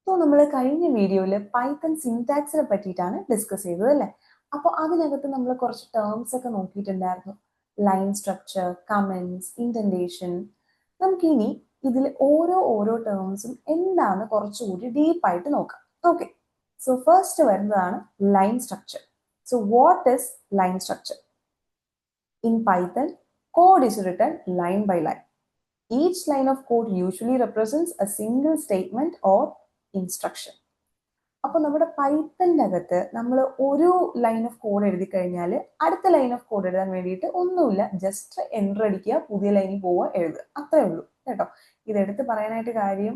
So, we in video Python syntax discuss terms line structure, comments, indentation. We will terms deep. Okay. So first line structure. So what is line structure? In Python, code is written line by line. Each line of code usually represents a single statement or instruction. അപ്പോൾ നമ്മുടെ പൈത്തണിനകത്ത് നമ്മൾ ഒരു line of code എഴുതി കഴിഞ്ഞാൽ അടുത്ത line of code എഴുതാൻ വേണ്ടിയിട്ട് ഒന്നുമില്ല, ജസ്റ്റ് എൻ്റർ അടിക്കുക, പുതിയ ലൈനിൽ പോവുക, എഴുതുക, അത്രേ ഉള്ളൂ കേട്ടോ. ഇതെടുത്ത് പറയാനായിട്ട് കാര്യം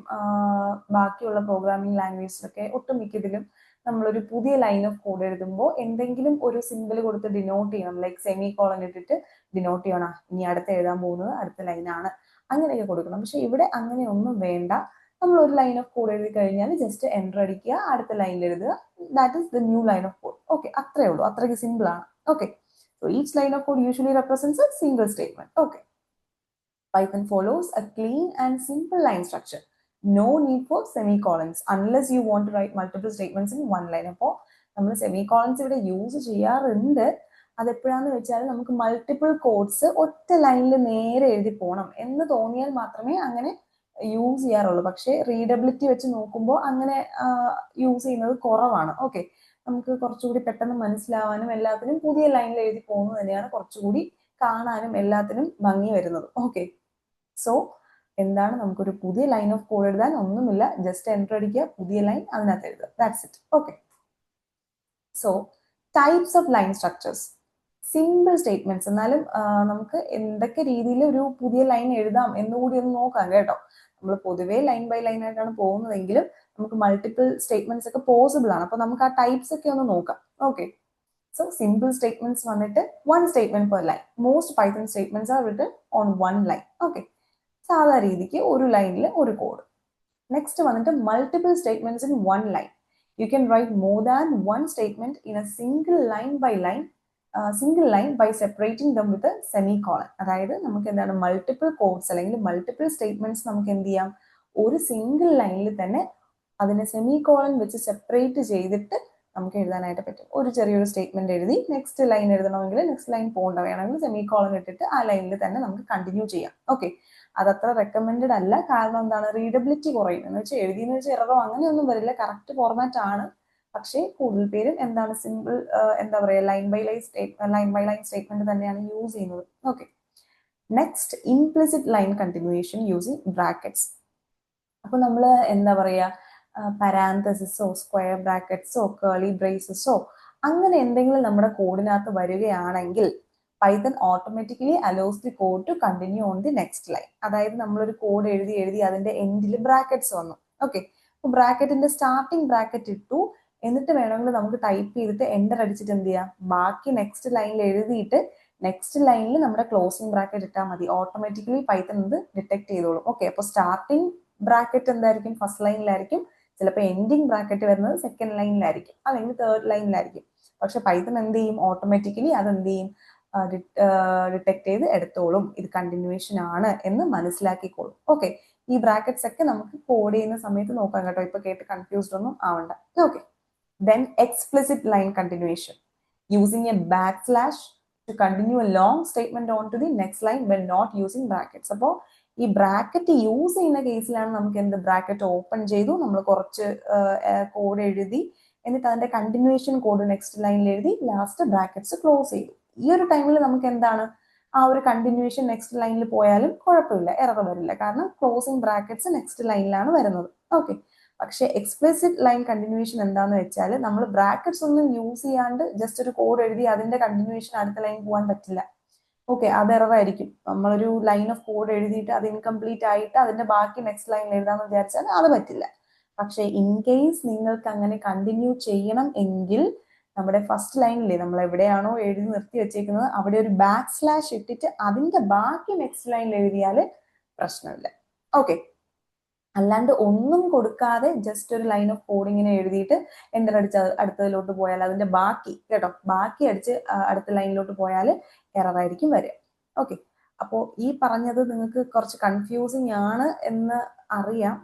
ബാക്കിയുള്ള പ്രോഗ്രാമിംഗ് ലാംഗ്വേജിലൊക്കെ ഒട്ടുമിക്കതിലും നമ്മളൊരു പുതിയ ലൈൻ ഓഫ് കോഡ് എഴുതുമ്പോൾ എന്തെങ്കിലും ഒരു സിമ്പിൾ കൊടുത്ത് ഡിനോട്ട് ചെയ്യണം, ലൈക്ക് സെമി കോളൻ ഇട്ടിട്ട് ഡിനോട്ട് ചെയ്യണം, ഇനി അടുത്ത് എഴുതാൻ പോകുന്നത് അടുത്ത ലൈനാണ്, അങ്ങനെയൊക്കെ കൊടുക്കണം. പക്ഷെ ഇവിടെ അങ്ങനെയൊന്നും വേണ്ട. നമ്മൾ ഒരു ലൈൻ ഓഫ് കോഡ് എഴുതി കഴിഞ്ഞാൽ ജസ്റ്റ് എൻ്റർ അടിക്കുക, അടുത്ത ലൈനിൽ എഴുതുക, that is the new line of code. Okay, അത്രേ ഉള്ളൂ, അത്രയ്ക്ക് സിമ്പിൾ ആണ്. Okay, so each line of code usually represents A single statement. Okay, Python follows a clean and simple line structure. No need for semicolons unless you want to write multiple statements in one line. അപ്പോൾ നമ്മൾ semicolons ഇവിടെ use ചെയ്യാറുണ്ട്. അതെപ്പോഴാന്ന് വെച്ചാൽ നമുക്ക് multiple codes ഒറ്റ ലൈനിൽ നേരെ എഴുതി പോകണം എന്ന് തോന്നിയാൽ മാത്രമേ അങ്ങനെ യൂസ് ചെയ്യാറുള്ളൂ. പക്ഷേ റീഡബിലിറ്റി വെച്ച് നോക്കുമ്പോൾ അങ്ങനെ യൂസ് ചെയ്യുന്നത് കുറവാണ്. ഓക്കെ, നമുക്ക് കുറച്ചുകൂടി പെട്ടെന്ന് മനസ്സിലാവാനും എല്ലാത്തിനും പുതിയ ലൈനിൽ എഴുതി പോകുന്നത് തന്നെയാണ് കുറച്ചുകൂടി കാണാനും എല്ലാത്തിനും ഭംഗി വരുന്നത്. ഓക്കെ, സോ എന്താണ്, നമുക്കൊരു പുതിയ ലൈൻ ഓഫ് കോഡ് എഴുതാൻ ഒന്നുമില്ല, ജസ്റ്റ് എൻ്റർ അടിക്കുക, പുതിയ ലൈൻ അതിനകത്ത് എഴുതുക, that's it. Okay, so types of line structures. Simple statements, എന്നാലും നമുക്ക് എന്തൊക്കെ രീതിയിൽ ഒരു പുതിയ ലൈൻ എഴുതാം എന്നുകൂടി ഒന്ന് നോക്കാം കേട്ടോ. നമ്മൾ പൊതുവേ ലൈൻ ബൈ ലൈൻ ആയിട്ടാണ് പോകുന്നതെങ്കിലും നമുക്ക് മൾട്ടിപ്പിൾ സ്റ്റേറ്റ്മെന്റ്സ് ഒക്കെ പോസിബിൾ ആണ്. അപ്പൊ നമുക്ക് ആ ടൈപ്സ് ഒക്കെ ഒന്ന് നോക്കാം. ഓക്കെ, സോ സിമ്പിൾ സ്റ്റേറ്റ്മെന്റ്സ് വന്നിട്ട് one statement per line. Most Python statements are written on one line. Okay, സാധാ രീതിക്ക് ഒരു ലൈനിൽ ഒരു കോഡ്. നെക്സ്റ്റ് വന്നിട്ട് multiple statements in one line. You can write more than one statement in a single line by line, single line by separating them with semicolon. അതായത് നമുക്ക് എന്താണ്, multiple codes അല്ലെങ്കിൽ മൾട്ടിപ്പിൾ സ്റ്റേറ്റ്മെന്റ്സ് നമുക്ക് എന്ത് ചെയ്യാം, ഒരു single ലൈനിൽ തന്നെ അതിനെ സെമികോളൻ വെച്ച് സെപ്പറേറ്റ് ചെയ്തിട്ട് നമുക്ക് എഴുതാനായിട്ട് പറ്റും. ഒരു ചെറിയൊരു സ്റ്റേറ്റ്മെന്റ് എഴുതി നെക്സ്റ്റ് ലൈൻ എഴുതണമെങ്കിൽ നെക്സ്റ്റ് ലൈൻ പോകേണ്ട വേണമെങ്കിൽ സെമികോളൻ ഇട്ടിട്ട് ആ ലൈനിൽ തന്നെ നമുക്ക് കണ്ടിന്യൂ ചെയ്യാം. ഓക്കെ, അതത്ര റെക്കമെൻഡഡ് അല്ല, കാരണം എന്താണ്, റീഡബിലിറ്റി കുറയും. എന്ന് വെച്ചാൽ എഴുതിയെന്ന് വെച്ചാൽ എററോ അങ്ങനെയൊന്നും വരില്ല, കറക്റ്റ് ഫോർമാറ്റ് ആണ്. പക്ഷേ കൂടുതൽ പേരും എന്താണ്, സിമ്പിൾ എന്താ പറയുക, ലൈൻ ബൈ ലൈൻ സ്റ്റേറ്റ്മെന്റ് തന്നെയാണ് യൂസ് ചെയ്യുന്നത്. Okay, next implicit line continuation using brackets. അപ്പൊ നമ്മൾ എന്താ പറയുക, പരാന്തസിസോ സ്ക്വയർ ബ്രാക്കറ്റ്സോ കേളി ബ്രേസസോ അങ്ങനെ എന്തെങ്കിലും നമ്മുടെ കോഡിനകത്ത് വരികയാണെങ്കിൽ Python automatically allows the code to continue on the next line. അതായത് നമ്മളൊരു കോഡ് എഴുതി അതിന്റെ എൻഡിൽ ബ്രാക്കറ്റ്സ് വന്നു. ഓക്കെ, അപ്പൊ ബ്രാക്കറ്റിന്റെ സ്റ്റാർട്ടിംഗ് ബ്രാക്കറ്റ് ഇട്ടു, എന്നിട്ട് വേണമെങ്കിൽ നമുക്ക് ടൈപ്പ് ചെയ്തിട്ട് എൻ്റർ അടിച്ചിട്ട് എന്ത് ചെയ്യാം, ബാക്കി നെക്സ്റ്റ് ലൈനിൽ എഴുതിയിട്ട് നെക്സ്റ്റ് ലൈനിൽ നമ്മുടെ ക്ലോസിംഗ് ബ്രാക്കറ്റ് ഇട്ടാൽ മതി. ഓട്ടോമാറ്റിക്കലി പൈത്തൺ ഇത് ഡിറ്റക്ട് ചെയ്തോളും. ഓക്കെ, അപ്പോൾ സ്റ്റാർട്ടിംഗ് ബ്രാക്കറ്റ് എന്തായിരിക്കും, ഫസ്റ്റ് ലൈനിലായിരിക്കും. ചിലപ്പോൾ എൻഡിങ് ബ്രാക്കറ്റ് വരുന്നത് സെക്കൻഡ് ലൈനിലായിരിക്കും, അല്ലെങ്കിൽ തേർഡ് ലൈനിലായിരിക്കും. പക്ഷെ പൈത്തൺ എന്ത് ചെയ്യും, ഓട്ടോമാറ്റിക്കലി അത് എന്ത് ചെയ്യും, ഡിറ്റക്ട് ചെയ്ത് എടുത്തോളും, ഇത് കണ്ടിന്യൂവേഷൻ ആണ് എന്ന് മനസ്സിലാക്കിക്കോളും. ഓക്കെ, ഈ ബ്രാക്കറ്റ്സ് ഒക്കെ നമുക്ക് കോഡ് ചെയ്യുന്ന സമയത്ത് നോക്കാം കേട്ടോ, ഇപ്പൊ കേട്ട് കൺഫ്യൂസ്ഡ് ഒന്നും ആവണ്ട. Okay, then explicit line continuation using a backslash to continue a long statement on to the next line when not using brackets. അപ്പോൾ ഈ ബ്രാക്കറ്റ് യൂസ് ചെയ്യുന്ന കേസിലാണ് നമുക്ക് എന്ത്, ബ്രാക്കറ്റ് ഓപ്പൺ ചെയ്തു, നമ്മൾ കുറച്ച് കോഡ് എഴുതി, എന്നിട്ട് അതിന്റെ കണ്ടിന്യൂവേഷൻ കോഡ് നെക്സ്റ്റ് ലൈനിൽ എഴുതി, ലാസ്റ്റ് ബ്രാക്കറ്റ്സ് ക്ലോസ് ചെയ്തു. ഈ ഒരു ടൈമിൽ നമുക്ക് എന്താണ്, ആ ഒരു കണ്ടിന്യൂവേഷൻ നെക്സ്റ്റ് ലൈനിൽ പോയാലും കുഴപ്പമില്ല, എറർ വരില്ല, കാരണം ക്ലോസിംഗ് ബ്രാക്കറ്റ്സ് നെക്സ്റ്റ് ലൈനിലാണ് വരുന്നത്. ഓക്കെ, പക്ഷെ എക്സ്പ്ലിസിറ്റ് ലൈൻ കണ്ടിന്യൂവേഷൻ എന്താന്ന് വെച്ചാൽ നമ്മൾ ബ്രാക്കറ്റ്സ് ഒന്നും യൂസ് ചെയ്യാണ്ട് ജസ്റ്റ് ഒരു കോഡ് എഴുതി അതിന്റെ കണ്ടിന്യൂവേഷൻ അടുത്ത ലൈൻ പോകാൻ പറ്റില്ല. ഓക്കെ, അത് എറർ ആയിരിക്കും. നമ്മളൊരു ലൈൻ ഓഫ് കോഡ് എഴുതിയിട്ട് അത് ഇൻകംപ്ലീറ്റ് ആയിട്ട് അതിന്റെ ബാക്കി നെക്സ്റ്റ് ലൈനിൽ എഴുതാന്ന് വിചാരിച്ചാൽ അത് പറ്റില്ല. പക്ഷെ ഇൻ കേസ് നിങ്ങൾക്ക് അങ്ങനെ കണ്ടിന്യൂ ചെയ്യണം എങ്കിൽ നമ്മുടെ ഫസ്റ്റ് ലൈനിലെ നമ്മൾ എവിടെയാണോ എഴുതി നിർത്തി വെച്ചേക്കുന്നത് അവിടെ ഒരു ബാക്ക് സ്ലാഷ് ഇട്ടിട്ട് അതിന്റെ ബാക്കി നെക്സ്റ്റ് ലൈനിൽ എഴുതിയാൽ പ്രശ്നമില്ല. ഓക്കെ, അല്ലാണ്ട് ഒന്നും കൊടുക്കാതെ ജസ്റ്റ് ഒരു ലൈൻ ഓഫ് കോഡ് ഇങ്ങനെ എഴുതിയിട്ട് എൻ്റർ അടിച്ച് അടുത്തതിലോട്ട് പോയാൽ അതിന്റെ ബാക്കി കേട്ടോ, ബാക്കി അടിച്ച് അടുത്ത ലൈനിലോട്ട് പോയാൽ എറർ ആയിരിക്കും വരിക. ഓക്കെ, അപ്പോൾ ഈ പറഞ്ഞത് നിങ്ങൾക്ക് കുറച്ച് കൺഫ്യൂസിങ് ആണ് എന്ന് അറിയാം.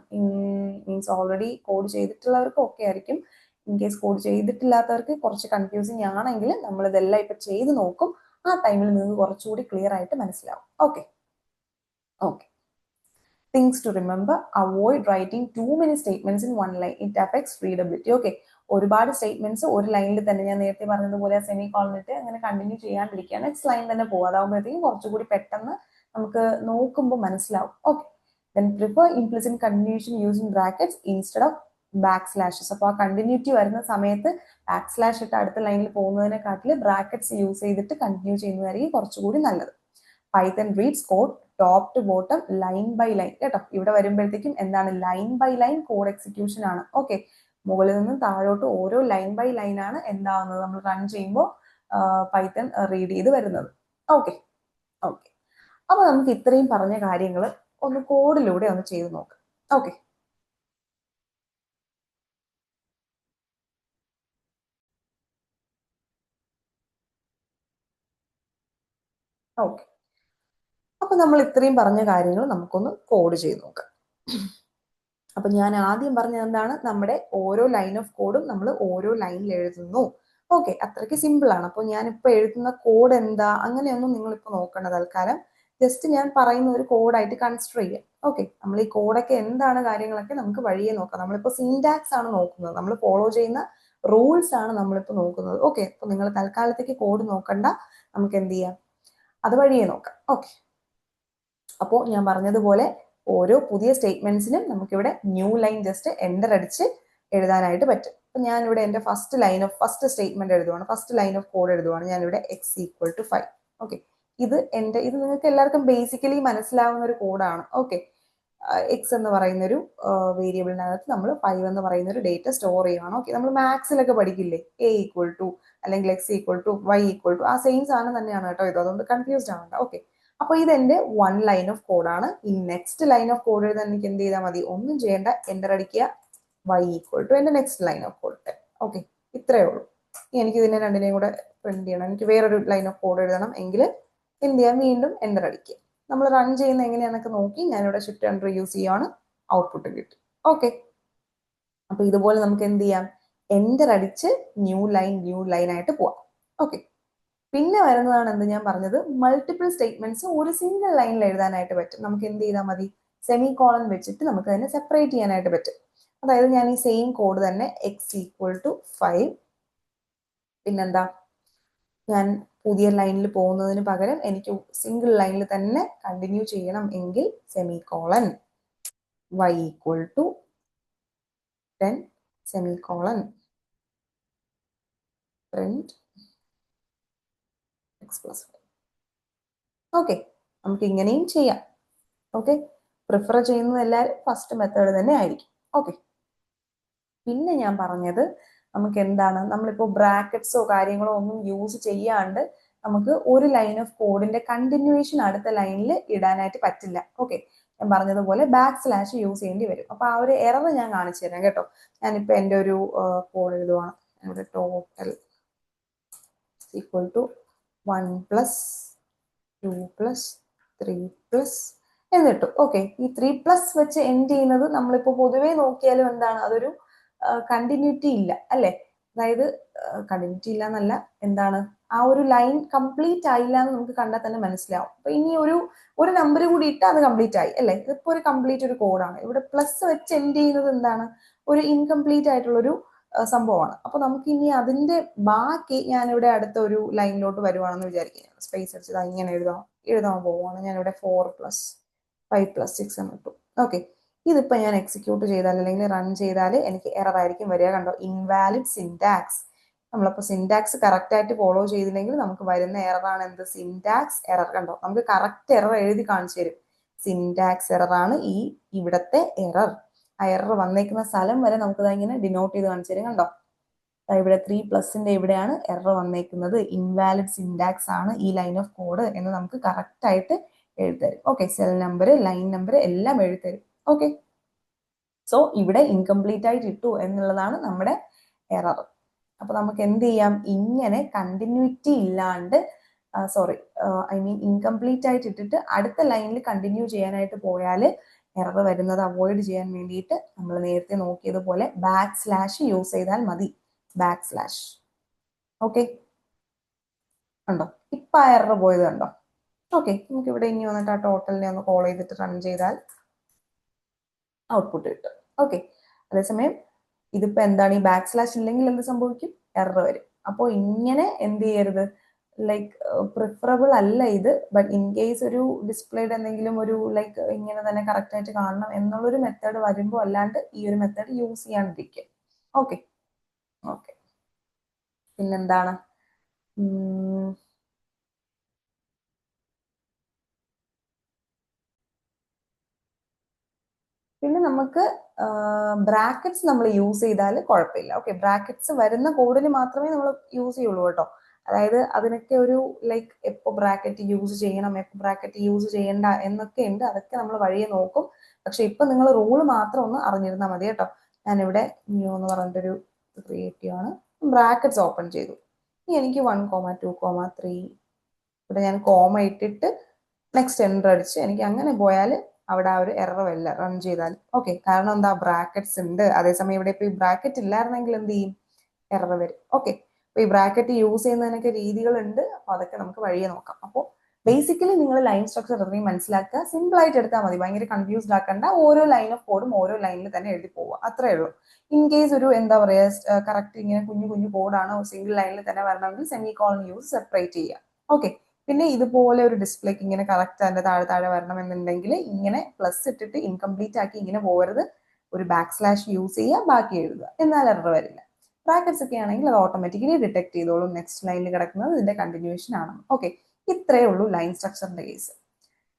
മീൻസ് ഓൾറെഡി കോഡ് ചെയ്തിട്ടുള്ളവർക്ക് ഓക്കെ ആയിരിക്കും. ഇൻ കേസ് കോഡ് ചെയ്തിട്ടില്ലാത്തവർക്ക് കുറച്ച് കൺഫ്യൂസിങ് ആണെങ്കിൽ നമ്മൾ ഇതെല്ലാം ഇപ്പൊ ചെയ്ത് നോക്കും. ആ ടൈമിൽ നിങ്ങൾക്ക് കുറച്ചുകൂടി ക്ലിയർ ആയിട്ട് മനസ്സിലാവും. Okay okay. Things to remember: avoid writing too many statements in one line. It affects readability. Okay, ഒരുപാട് സ്റ്റേറ്റ്മെന്റ്സ് ഒരു ലൈനിൽ തന്നെ, ഞാൻ നേരത്തെ പറഞ്ഞതുപോലെ സെമി കോളനിട്ട് അങ്ങനെ കണ്ടിന്യൂ ചെയ്യാണ്ടിരിക്കുക, നെക്സ്റ്റ് ലൈൻ തന്നെ പോകും. അതാകുമ്പോഴത്തേക്കും കുറച്ചുകൂടി പെട്ടെന്ന് നമുക്ക് നോക്കുമ്പോൾ മനസ്സിലാവും. Okay, then prefer implicit continuation using brackets instead of backslashes. അപ്പോൾ ആ കണ്ടിന്യൂറ്റി വരുന്ന സമയത്ത് ബാക്ക് സ്ലാഷ് ഇട്ട് അടുത്ത ലൈനിൽ പോകുന്നതിനെക്കാട്ടിൽ ബ്രാക്കറ്റ്സ് യൂസ് ചെയ്തിട്ട് കണ്ടിന്യൂ ചെയ്യുന്നതായിരിക്കും കുറച്ചുകൂടി നല്ലത്. Python reads code top to bottom line by line. കേട്ടോ, ഇവിടെ വരുമ്പോഴത്തേക്കും എന്താണ് line by line code execution ആണ്. ഓക്കെ, മുകളിൽ നിന്ന് താഴോട്ട് ഓരോ ലൈൻ ബൈ ലൈൻ ആണ് എന്താവുന്നത് നമ്മൾ റൺ ചെയ്യുമ്പോൾ പൈത്തൺ റീഡ് ചെയ്ത് വരുന്നത്. Okay okay. അപ്പൊ നമുക്ക് ഇത്രയും പറഞ്ഞ കാര്യങ്ങൾ ഒന്ന് കോഡിലൂടെ ഒന്ന് ചെയ്ത് നോക്കാം. Okay okay. അപ്പൊ നമ്മൾ ഇത്രയും പറഞ്ഞ കാര്യങ്ങൾ നമുക്കൊന്ന് കോഡ് ചെയ്ത് നോക്കാം. അപ്പൊ ഞാൻ ആദ്യം പറഞ്ഞത് എന്താണ്, നമ്മുടെ ഓരോ ലൈൻ ഓഫ് കോഡും നമ്മൾ ഓരോ ലൈനിൽ എഴുതുന്നു. ഓക്കെ, അത്രയ്ക്ക് സിമ്പിൾ ആണ്. അപ്പോൾ ഞാൻ ഇപ്പൊ എഴുതുന്ന കോഡ് എന്താ അങ്ങനെയൊന്നും നിങ്ങൾ ഇപ്പൊ നോക്കേണ്ട. തൽക്കാലം ജസ്റ്റ് ഞാൻ പറയുന്ന ഒരു കോഡായിട്ട് കൺസിഡർ ചെയ്യാം. ഓക്കെ, നമ്മൾ ഈ കോഡൊക്കെ എന്താണ് കാര്യങ്ങളൊക്കെ നമുക്ക് വഴിയെ നോക്കാം. നമ്മളിപ്പോ സിൻടാക്സ് ആണ് നോക്കുന്നത്, നമ്മൾ ഫോളോ ചെയ്യുന്ന റൂൾസ് ആണ് നമ്മളിപ്പോ നോക്കുന്നത്. ഓക്കെ, അപ്പൊ നിങ്ങൾ തൽക്കാലത്തേക്ക് കോഡ് നോക്കണ്ട, നമുക്ക് എന്ത് ചെയ്യാം, അത് വഴിയെ നോക്കാം. ഓക്കെ, അപ്പോൾ ഞാൻ പറഞ്ഞതുപോലെ ഓരോ പുതിയ സ്റ്റേറ്റ്മെന്റ്സിനും നമുക്കിവിടെ ന്യൂ ലൈൻ ജസ്റ്റ് എൻ്റർ അടിച്ച് എഴുതാനായിട്ട് പറ്റും. അപ്പൊ ഞാനിവിടെ എൻ്റെ ഫസ്റ്റ് സ്റ്റേറ്റ്മെന്റ് എഴുതുവാണ്, ഫസ്റ്റ് ലൈൻ ഓഫ് കോഡ് എഴുതുവാണ്. ഞാനിവിടെ x ഈക്വൽ ടു 5. ഓക്കെ, ഇത് നിങ്ങൾക്ക് എല്ലാവർക്കും ബേസിക്കലി മനസ്സിലാവുന്ന ഒരു കോഡാണ്. ഓക്കെ, എക്സ് എന്ന് പറയുന്ന ഒരു വേരിയബിളിനകത്ത് നമ്മൾ 5 എന്ന് പറയുന്ന ഒരു ഡേറ്റ സ്റ്റോർ ചെയ്യുകയാണ്. ഓക്കെ, നമ്മൾ മാത്സിലൊക്കെ പഠിക്കില്ലേ, എ ഈക്വൽ ടു അല്ലെങ്കിൽ X equal to Y equal to, ആ സെയിം സാധനം തന്നെയാണ് കേട്ടോ ഇത്, അതുകൊണ്ട് കൺഫ്യൂസ്ഡ് ആവണ്ട. ഓക്കെ, അപ്പൊ ഇത് എന്റെ വൺ ലൈൻ ഓഫ് കോഡാണ്. ഈ നെക്സ്റ്റ് ലൈൻ ഓഫ് കോഡ് എഴുതാൻ എനിക്ക് എന്ത് ചെയ്താൽ മതി, ഒന്നും ചെയ്യേണ്ട, എൻ്റർ അടിക്കുക, y ഈക്വൽ ടു എന്റെ next line of code. Okay, ഇത്രയേ ഉള്ളൂ. എനിക്ക് ഇതിനെ രണ്ടിനെയും കൂടെ പ്രിന്റ് ചെയ്യണം, എനിക്ക് വേറൊരു ലൈൻ ഓഫ് കോഡ് എഴുതണം എങ്കിൽ എന്ത് ചെയ്യാം, വീണ്ടും എൻ്റർ അടിക്കുക. നമ്മൾ റൺ ചെയ്യുന്ന എങ്ങനെയാണെന്നൊക്കെ നോക്കി ഞാനിവിടെ ഷിഫ്റ്റ് എൻ്റർ യൂസ് ചെയ്യുകയാണ്, ഔട്ട്പുട്ട് കിട്ടും. ഓക്കെ, അപ്പൊ ഇതുപോലെ നമുക്ക് എന്ത് ചെയ്യാം, എൻ്റർ അടിച്ച് ന്യൂ ലൈൻ ആയിട്ട് പോവാം. ഓക്കെ, പിന്നെ വരുന്നതാണ് എന്ത് ഞാൻ പറഞ്ഞത്, മൾട്ടിപ്പിൾ സ്റ്റേറ്റ്മെന്റ്സ് ഒരു സിംഗിൾ ലൈനിൽ എഴുതാനായിട്ട് പറ്റും. നമുക്ക് എന്ത് ചെയ്താൽ മതി, സെമി കോളൻ വെച്ചിട്ട് നമുക്ക് അതിനെ സെപ്പറേറ്റ് ചെയ്യാനായിട്ട് പറ്റും. അതായത് ഞാൻ ഈ സെയിം കോഡ് തന്നെ x ഈക്വൽ ടു 5, പിന്നെന്താ, ഞാൻ പുതിയ ലൈനിൽ പോകുന്നതിന് പകരം എനിക്ക് സിംഗിൾ ലൈനിൽ തന്നെ കണ്ടിന്യൂ ചെയ്യണം എങ്കിൽ semicolon y equal to 10 semicolon print x plus 5. Okay, നമുക്ക് ഇങ്ങനെയും ചെയ്യാം. ഓക്കെ, പ്രിഫർ ചെയ്യുന്നത് എല്ലാവരും ഫസ്റ്റ് മെത്തേഡ് തന്നെ ആയിരിക്കും. ഓക്കെ, പിന്നെ ഞാൻ പറഞ്ഞത് നമുക്ക് എന്താണ്, നമ്മളിപ്പോൾ ബ്രാക്കറ്റ്സോ കാര്യങ്ങളോ ഒന്നും യൂസ് ചെയ്യാണ്ട് നമുക്ക് ഒരു ലൈൻ ഓഫ് കോഡിന്റെ കണ്ടിന്യൂവേഷൻ അടുത്ത ലൈനിൽ ഇടാനായിട്ട് പറ്റില്ല. ഓക്കെ, ഞാൻ പറഞ്ഞതുപോലെ ബാക്ക് സ്ലാഷ് യൂസ് ചെയ്യേണ്ടി വരും. അപ്പൊ ആ ഒരു എറർ ഞാൻ കാണിച്ചു തരാം കേട്ടോ. ഞാനിപ്പോ എൻ്റെ ഒരു കോഡ് എഴുതുവാണ്, ഇവിടെ total equal to 1 plus 2 plus 3 plus എന്നിട്ടു. ഓക്കെ, ഈ 3 പ്ലസ് വെച്ച് എൻഡ് ചെയ്യുന്നത് നമ്മളിപ്പോ പൊതുവേ നോക്കിയാലും എന്താണ്, അതൊരു കണ്ടിന്യൂറ്റി ഇല്ല അല്ലെ. അതായത് കണ്ടിന്യൂറ്റി ഇല്ല എന്നല്ല, എന്താണ്, ആ ഒരു ലൈൻ കംപ്ലീറ്റ് ആയില്ല എന്ന് നമുക്ക് കണ്ടാൽ തന്നെ മനസ്സിലാവും. അപ്പൊ ഇനി ഒരു നമ്പർ കൂടി ഇട്ട് അത് കംപ്ലീറ്റ് ആയി അല്ലെ, ഇതിപ്പോ ഒരു കംപ്ലീറ്റ് ഒരു കോഡാണ്. ഇവിടെ പ്ലസ് വെച്ച് എൻഡ് ചെയ്യുന്നത് എന്താണ്, ഒരു ഇൻകംപ്ലീറ്റ് ആയിട്ടുള്ള ഒരു സംഭവമാണ്. അപ്പൊ നമുക്ക് ഇനി അതിന്റെ ബാക്കി ഞാനിവിടെ അടുത്ത ഒരു ലൈനിലോട്ട് വരുവാണെന്ന് വിചാരിക്കുക, സ്പേസ് അടിച്ചത് ഇങ്ങനെ എഴുതാൻ പോവുകയാണ്. ഞാനിവിടെ 4 പ്ലസ് 5 പ്ലസ് 6 എന്ന് ഇട്ടു. ഓക്കെ, ഇതിപ്പോ ഞാൻ എക്സിക്യൂട്ട് ചെയ്താൽ അല്ലെങ്കിൽ റൺ ചെയ്താൽ എനിക്ക് എറർ ആയിരിക്കും വരിക. കണ്ടോ, ഇൻവാലിഡ് സിൻടാക്സ്. നമ്മളപ്പോ സിൻടാക്സ് കറക്റ്റ് ആയിട്ട് ഫോളോ ചെയ്തില്ലെങ്കിൽ നമുക്ക് വരുന്ന എററാണ് എന്ത്, സിൻടാക്സ് എറർ. കണ്ടോ, നമുക്ക് കറക്റ്റ് എറർ എഴുതി കാണിച്ചു തരും, സിൻടാക്സ് എറർ ആണ് ഈ ഇവിടത്തെ എറർ. ആ എറർ വന്നേക്കുന്ന സ്ഥലം വരെ നമുക്ക് ഇങ്ങനെ ഡിനോട്ട് ചെയ്ത് കാണിച്ചു തരും. കണ്ടോ, ഇവിടെ 3 പ്ലസിന്റെ ഇവിടെയാണ് എറർ വന്നേക്കുന്നത്, ഇൻവാലിഡ് സിൻടാക്സ് ആണ് ഈ ലൈൻ ഓഫ് കോഡ് എന്ന് നമുക്ക് കറക്റ്റ് ആയിട്ട് എഴുതരും. Okay, cell number line number എല്ലാം എഴുതരും. ഓക്കെ, സോ ഇവിടെ ഇൻകംപ്ലീറ്റ് ആയിട്ട് ഇട്ടു എന്നുള്ളതാണ് നമ്മുടെ എറർ. അപ്പൊ നമുക്ക് എന്ത് ചെയ്യാം, ഇങ്ങനെ കണ്ടിന്യൂറ്റി ഇല്ലാണ്ട് സോറി, ഐ മീൻ ഇൻകംപ്ലീറ്റ് ആയിട്ട് ഇട്ടിട്ട് അടുത്ത ലൈനിൽ കണ്ടിന്യൂ ചെയ്യാനായിട്ട് പോയാൽ എറർ വരുന്നത് അവോയ്ഡ് ചെയ്യാൻ വേണ്ടിയിട്ട് നമ്മൾ നേരത്തെ നോക്കിയതുപോലെ ബാക്ക് സ്ലാഷ് യൂസ് ചെയ്താൽ മതി. Back slash. ഓക്കെ, ഉണ്ടോ? ഇപ്പൊ ആ എറർ പോയത് കണ്ടോ? ഓക്കെ, നമുക്ക് ഇവിടെ ഇനി വന്നിട്ട് ആ ടോട്ടലിനെ ഒന്ന് കോൾ ചെയ്തിട്ട് റൺ ചെയ്താൽ ഔട്ട്പുട്ട് കിട്ടും. ഓക്കെ, അതേസമയം ഇതിപ്പോ എന്താണ്, ഈ ബാക്ക് സ്ലാഷ് ഇല്ലെങ്കിൽ എന്ത് സംഭവിക്കും? എറർ വരും. അപ്പോൾ ഇങ്ങനെ എന്ത് ചെയ്യരുത്, ലൈക്ക് പ്രിഫറബിൾ അല്ല ഇത്. ബട്ട് ഇൻ കേസ് ഒരു ഡിസ്പ്ലേഡ് എന്തെങ്കിലും ഒരു ലൈക്ക് ഇങ്ങനെ തന്നെ കറക്റ്റ് ആയിട്ട് കാണണം എന്നുള്ളൊരു മെത്തേഡ് വരുമ്പോൾ അല്ലാണ്ട് ഈ ഒരു മെത്തേഡ് യൂസ് ചെയ്യാണ്ടിരിക്കുക. ഓക്കെ ഓക്കെ, പിന്നെന്താണ്? പിന്നെ നമുക്ക് ബ്രാക്കറ്റ്സ് നമ്മൾ യൂസ് ചെയ്താൽ കുഴപ്പമില്ല. ഓക്കെ, ബ്രാക്കറ്റ്സ് വരുന്ന കോഡിന് മാത്രമേ നമ്മൾ യൂസ് ചെയ്യുള്ളൂ കേട്ടോ. അതായത് അതിനൊക്കെ ഒരു ലൈക്ക് എപ്പോൾ ബ്രാക്കറ്റ് യൂസ് ചെയ്യണം, എപ്പോൾ ബ്രാക്കറ്റ് യൂസ് ചെയ്യണ്ട എന്നൊക്കെ ഉണ്ട്. അതൊക്കെ നമ്മൾ വഴിയെ നോക്കും. പക്ഷെ ഇപ്പൊ നിങ്ങൾ റൂൾ മാത്രം ഒന്ന് അറിഞ്ഞിരുന്നാൽ മതി കേട്ടോ. ഞാനിവിടെ ന്യൂ എന്ന് പറഞ്ഞിട്ടൊരു ക്രിയേറ്റ് ചെയ്യുകയാണ്. ബ്രാക്കറ്റ്സ് ഓപ്പൺ ചെയ്തു. ഇനി എനിക്ക് 1,2,3 ഇവിടെ ഞാൻ കോമ ഇട്ടിട്ട് നെക്സ്റ്റ് എൻ്റർ അടിച്ച് എനിക്ക് അങ്ങനെ പോയാൽ അവിടെ ആ ഒരു എറർ വരില്ല റൺ ചെയ്താൽ. ഓക്കെ, കാരണം എന്താ, ബ്രാക്കറ്റ്സ് ഉണ്ട്. അതേസമയം ഇവിടെ ഇപ്പൊ ഈ ബ്രാക്കറ്റ് ഇല്ലായിരുന്നെങ്കിൽ എന്ത് ചെയ്യും? എറർ വരും. ഓക്കെ, അപ്പൊ ഈ ബ്രാക്കറ്റ് യൂസ് ചെയ്യുന്നതിനൊക്കെ രീതികളുണ്ട്. അപ്പൊ അതൊക്കെ നമുക്ക് വഴിയെ നോക്കാം. അപ്പോൾ ബേസിക്കലി നിങ്ങൾ ലൈൻ സ്ട്രക്ചർ ഇത്രയും മനസ്സിലാക്കുക. സിമ്പിൾ ആയിട്ട് എടുത്താൽ മതി, ഭയങ്കര കൺഫ്യൂസ്ഡ് ആക്കണ്ട. ഓരോ ലൈൻ ഓഫ് കോഡും ഓരോ ലൈനിൽ തന്നെ എഴുതി പോവുക, അത്രേ ഉള്ളൂ. ഇൻ കേസ് ഒരു എന്താ പറയുക, കറക്റ്റ് ഇങ്ങനെ കുഞ്ഞു കുഞ്ഞു കോഡാണ് സിംഗിൾ ലൈനിൽ തന്നെ വരണമെങ്കിൽ സെമി കോളൻ യൂസ് സെപ്പറേറ്റ് ചെയ്യുക. ഓക്കെ, പിന്നെ ഇതുപോലെ ഒരു ഡിസ്പ്ലേക്ക് ഇങ്ങനെ കറക്റ്റ് അതിന്റെ താഴെ താഴെ വരണം എന്നുണ്ടെങ്കിൽ ഇങ്ങനെ പ്ലസ് ഇട്ടിട്ട് ഇൻകംപ്ലീറ്റ് ആക്കി ഇങ്ങനെ പോകരുത്. ഒരു ബാക്ക് സ്ലാഷ് യൂസ് ചെയ്യുക, ബാക്കി എഴുതുക, എന്നാൽ എറർ വരില്ല. ബ്രാക്കറ്റ്സ് ഒക്കെ ആണെങ്കിൽ അത് ഓട്ടോമാറ്റിക്കലി ഡിറ്റക്ട് ചെയ്തോളും നെക്സ്റ്റ് ലൈനിൽ കിടക്കുന്നത് ഇതിന്റെ കണ്ടിന്യൂഷൻ ആണ്. ഓക്കെ, ഇത്രയേ ഉള്ളൂ ലൈൻ സ്ട്രക്ചറിന്റെ കേസ്.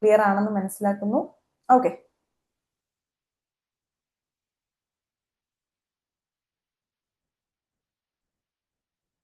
ക്ലിയർ ആണെന്ന് മനസ്സിലാക്കുന്നു. ഓക്കെ,